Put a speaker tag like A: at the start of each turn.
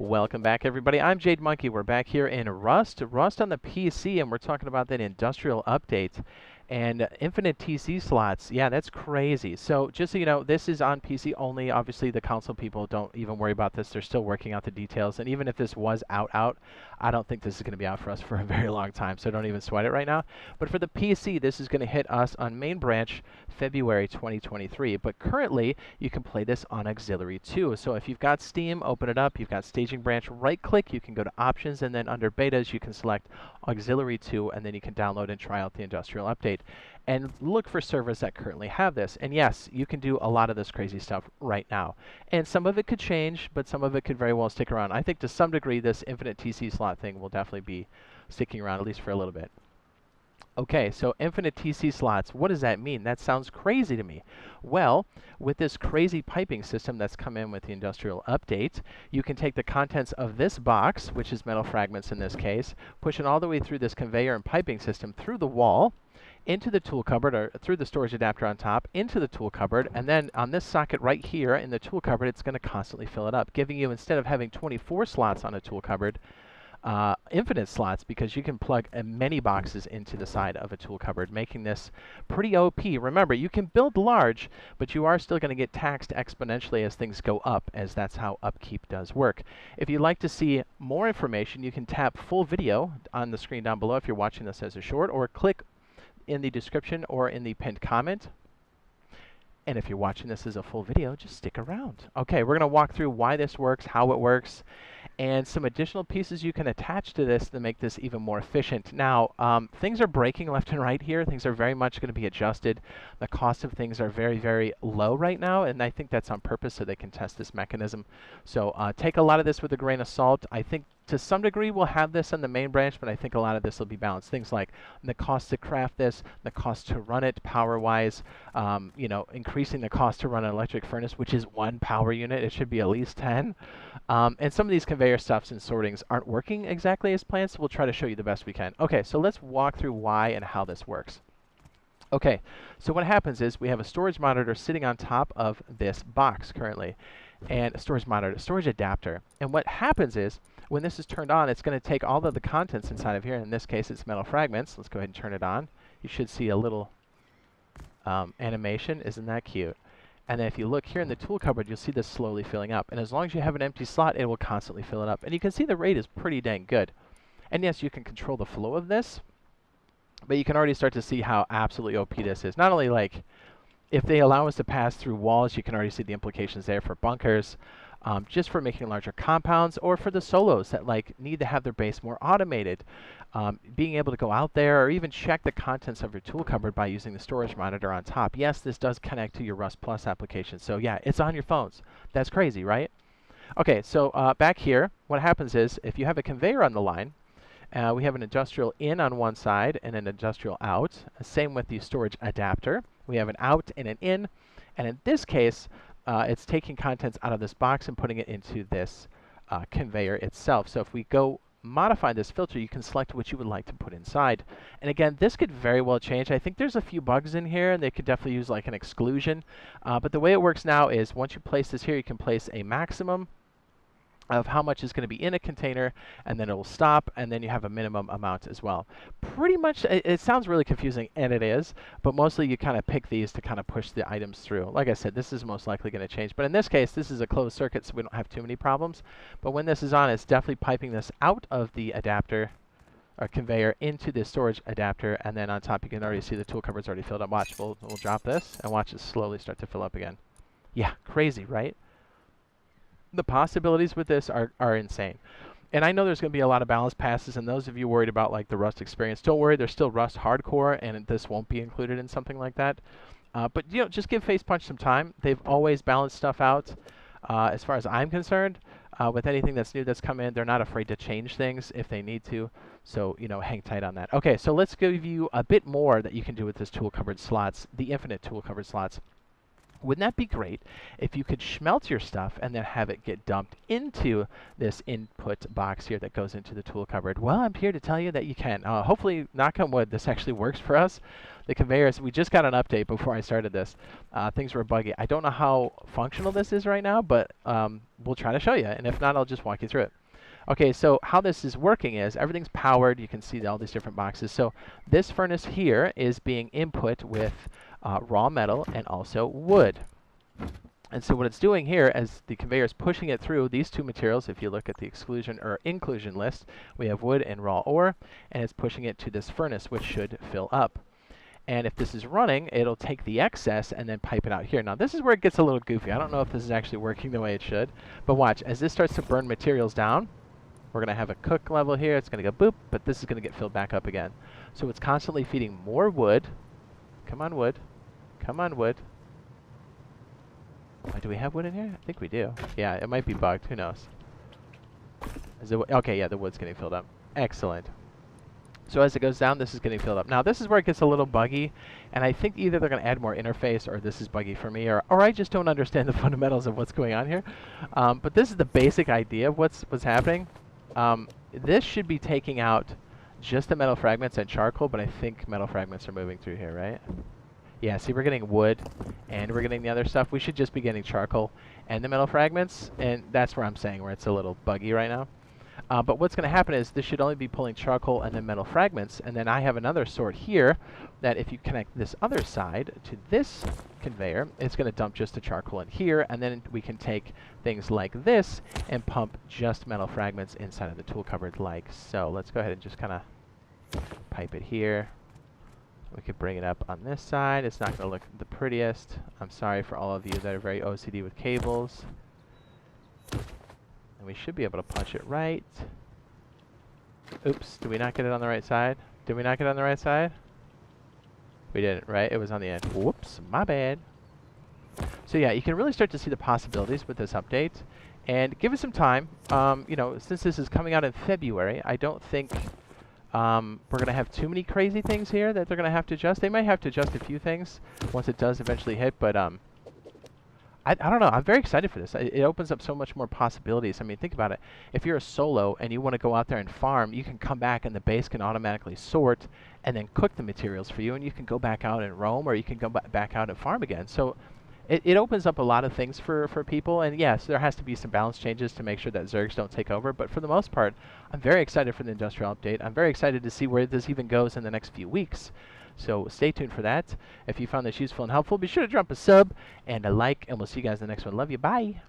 A: Welcome back, everybody. I'm Jade Monkey. We're back here in Rust on the PC, and we're talking about that industrial update and infinite TC slots. Yeah, that's crazy. So just so you know, this is on PC only. Obviously, the console people don't even worry about this. They're still working out the details. And even if this was out, I don't think this is going to be out for us for a very long time. So don't even sweat it right now. But for the PC, this is going to hit us on main branch February 2023. But currently, you can play this on Auxiliary 2. So if you've got Steam, open it up. You've got Staging Branch, right-click. You can go to Options, and then under Betas, you can select Auxiliary 2, and then you can download and try out the industrial update. And look for servers that currently have this. And yes, you can do a lot of this crazy stuff right now. And some of it could change, but some of it could very well stick around. I think to some degree, this infinite TC slot thing will definitely be sticking around, at least for a little bit. Okay, so infinite TC slots, what does that mean? That sounds crazy to me. Well, with this crazy piping system that's come in with the industrial update, you can take the contents of this box, which is metal fragments in this case, push it all the way through this conveyor and piping system through the wall, into the tool cupboard, or through the storage adapter on top, into the tool cupboard, and then on this socket right here in the tool cupboard, it's going to constantly fill it up, giving you, instead of having 24 slots on a tool cupboard, infinite slots, because you can plug many boxes into the side of a tool cupboard, making this pretty OP. Remember, you can build large, but you are still going to get taxed exponentially as things go up, as that's how upkeep does work. If you'd like to see more information, you can tap full video on the screen down below if you're watching this as a short, or click in the description or in the pinned comment. And if you're watching this as a full video, just stick around. Okay, we're going to walk through why this works, how it works, and some additional pieces you can attach to this to make this even more efficient. Now, things are breaking left and right here. Things are very much going to be adjusted. The cost of things are very, very low right now, and I think that's on purpose so they can test this mechanism. So take a lot of this with a grain of salt. I think to some degree we'll have this on the main branch, but I think a lot of this will be balanced. Things like the cost to craft this, the cost to run it power-wise, you know, increasing the cost to run an electric furnace, which is 1 power unit. It should be at least 10. And some of these conveyor stuffs and sortings aren't working exactly as planned, so we'll try to show you the best we can. Okay, so let's walk through why and how this works. Okay, so what happens is we have a storage monitor sitting on top of this box currently, and a storage monitor, storage adapter. And what happens is, when this is turned on, it's going to take all of the contents inside of here. In this case, it's metal fragments. Let's go ahead and turn it on. You should see a little animation. Isn't that cute? And then if you look here in the tool cupboard, you'll see this slowly filling up. And as long as you have an empty slot, it will constantly fill it up. And you can see the rate is pretty dang good. And yes, you can control the flow of this, but you can already start to see how absolutely OP this is. Not only like, if they allow us to pass through walls, you can already see the implications there for bunkers, just for making larger compounds, or for the solos that like need to have their base more automated. Being able to go out there or even check the contents of your tool cupboard by using the storage monitor on top. Yes, this does connect to your Rust Plus application. So yeah, it's on your phones. That's crazy, right? Okay, so back here, what happens is if you have a conveyor on the line, we have an industrial in on one side and an industrial out. Same with the storage adapter. We have an out and an in. And in this case, it's taking contents out of this box and putting it into this conveyor itself. So if we go modify this filter, you can select what you would like to put inside. And again, this could very well change. I think there's a few bugs in here, and they could definitely use like an exclusion. But the way it works now is once you place this here, you can place a maximum of how much is going to be in a container, and then it will stop, and then you have a minimum amount as well. Pretty much, it sounds really confusing, and it is, but mostly you kind of pick these to kind of push the items through. Like I said, this is most likely going to change, but in this case, this is a closed circuit, so we don't have too many problems. But when this is on, it's definitely piping this out of the adapter, or conveyor, into the storage adapter, and then on top you can already see the tool cupboard's already filled up. Watch, we'll drop this, and watch it slowly start to fill up again. Yeah, crazy, right? The possibilities with this are insane. And I know there's going to be a lot of balance passes, and those of you worried about like the Rust experience, don't worry, there's still Rust Hardcore, and this won't be included in something like that. But you know, just give Facepunch some time. They've always balanced stuff out, as far as I'm concerned. With anything that's new that's come in, they're not afraid to change things if they need to. So, you know, hang tight on that. Okay, so let's give you a bit more that you can do with this tool cupboard slots, the infinite tool cupboard slots. Wouldn't that be great if you could smelt your stuff and then have it get dumped into this input box here that goes into the tool cupboard? Well, I'm here to tell you that you can. Hopefully, knock on wood, this actually works for us. The conveyors, we just got an update before I started this. Things were buggy. I don't know how functional this is right now, but we'll try to show you. And if not, I'll just walk you through it. Okay, so how this is working is everything's powered. You can see all these different boxes. So this furnace here is being input with raw metal and also wood. And so what it's doing here, as the conveyor is pushing it through these two materials, if you look at the exclusion or inclusion list, we have wood and raw ore, and it's pushing it to this furnace, which should fill up. And if this is running, it'll take the excess and then pipe it out here. Now, this is where it gets a little goofy. I don't know if this is actually working the way it should, but watch. As this starts to burn materials down, we're going to have a cook level here. It's going to go boop, but this is going to get filled back up again. So it's constantly feeding more wood. Come on, wood. Come on, wood. Oh, do we have wood in here? I think we do. Yeah, it might be bugged. Who knows? Is it okay, yeah, the wood's getting filled up. Excellent. So as it goes down, this is getting filled up. Now, this is where it gets a little buggy, and I think either they're going to add more interface, or this is buggy for me, or I just don't understand the fundamentals of what's going on here. But this is the basic idea of what's happening. This should be taking out just the metal fragments and charcoal, but I think metal fragments are moving through here, right? Yeah, see, we're getting wood, and we're getting the other stuff. We should just be getting charcoal and the metal fragments, and that's where I'm saying where it's a little buggy right now. But what's going to happen is this should only be pulling charcoal and then metal fragments, and then I have another sort here that if you connect this other side to this conveyor, it's going to dump just the charcoal in here, and then we can take things like this and pump just metal fragments inside of the tool cupboard like so. Let's go ahead and just kind of pipe it here. We could bring it up on this side. It's not going to look the prettiest. I'm sorry for all of you that are very OCD with cables. And we should be able to punch it right. Oops, did we not get it on the right side? Did we not get it on the right side? We didn't, right? It was on the end. Whoops, my bad. So yeah, you can really start to see the possibilities with this update. And give it some time. You know, since this is coming out in February, I don't think we're going to have too many crazy things here that they're going to have to adjust. They might have to adjust a few things once it does eventually hit, but I don't know. I'm very excited for this. It opens up so much more possibilities. I mean, think about it. If you're a solo and you want to go out there and farm, you can come back and the base can automatically sort and then cook the materials for you, and you can go back out and roam, or you can go back out and farm again. So it opens up a lot of things for people, and yes, there has to be some balance changes to make sure that Zergs don't take over, but for the most part, I'm very excited for the industrial update. I'm very excited to see where this even goes in the next few weeks. So stay tuned for that. If you found this useful and helpful, be sure to drop a sub and a like, and we'll see you guys in the next one. Love you. Bye.